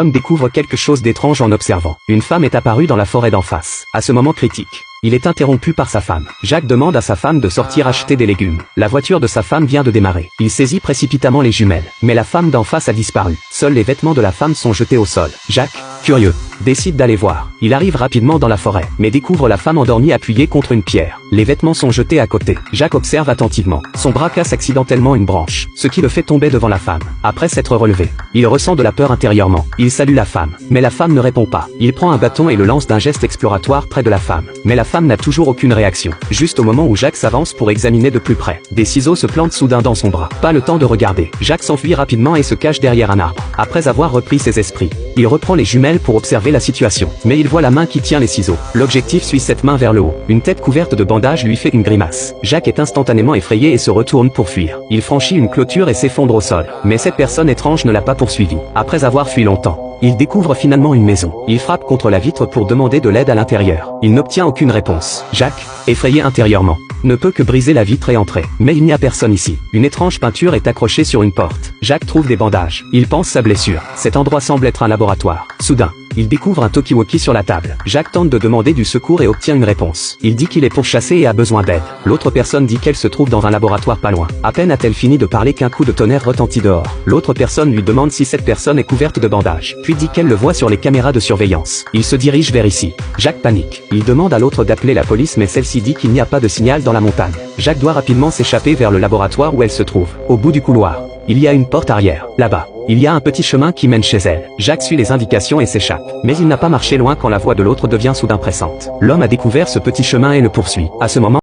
L'homme découvre quelque chose d'étrange en observant. Une femme est apparue dans la forêt d'en face. À ce moment critique, il est interrompu par sa femme. Jacques demande à sa femme de sortir acheter des légumes. La voiture de sa femme vient de démarrer. Il saisit précipitamment les jumelles. Mais la femme d'en face a disparu. Seuls les vêtements de la femme sont jetés au sol. Jacques, curieux, décide d'aller voir. Il arrive rapidement dans la forêt, mais découvre la femme endormie appuyée contre une pierre. Les vêtements sont jetés à côté. Jacques observe attentivement. Son bras casse accidentellement une branche, ce qui le fait tomber devant la femme. Après s'être relevé, il ressent de la peur intérieurement. Il salue la femme, mais la femme ne répond pas. Il prend un bâton et le lance d'un geste exploratoire près de la femme. Mais la femme n'a toujours aucune réaction. Juste au moment où Jacques s'avance pour examiner de plus près, des ciseaux se plantent soudain dans son bras. Pas le temps de regarder. Jacques s'enfuit rapidement et se cache derrière un arbre. Après avoir repris ses esprits, il reprend les jumelles pour observer la situation. Mais il voit la main qui tient les ciseaux. L'objectif suit cette main vers le haut. Une tête couverte de bandages lui fait une grimace. Jacques est instantanément effrayé et se retourne pour fuir. Il franchit une clôture et s'effondre au sol. Mais cette personne étrange ne l'a pas poursuivi. Après avoir fui longtemps, il découvre finalement une maison. Il frappe contre la vitre pour demander de l'aide à l'intérieur. Il n'obtient aucune réponse. Jacques, effrayé intérieurement, ne peut que briser la vitre et entrer. Mais il n'y a personne ici. Une étrange peinture est accrochée sur une porte. Jacques trouve des bandages. Il pense sa blessure. Cet endroit semble être un laboratoire. Soudain, il découvre un talkie-walkie sur la table. Jacques tente de demander du secours et obtient une réponse. Il dit qu'il est pourchassé et a besoin d'aide. L'autre personne dit qu'elle se trouve dans un laboratoire pas loin. À peine a-t-elle fini de parler qu'un coup de tonnerre retentit dehors. L'autre personne lui demande si cette personne est couverte de bandages, puis dit qu'elle le voit sur les caméras de surveillance. Il se dirige vers ici. Jacques panique. Il demande à l'autre d'appeler la police mais celle-ci dit qu'il n'y a pas de signal dans la montagne. Jacques doit rapidement s'échapper vers le laboratoire où elle se trouve. Au bout du couloir, il y a une porte arrière. Là-bas, il y a un petit chemin qui mène chez elle. Jacques suit les indications et s'échappe. Mais il n'a pas marché loin quand la voix de l'autre devient soudain pressante. L'homme a découvert ce petit chemin et le poursuit. À ce moment,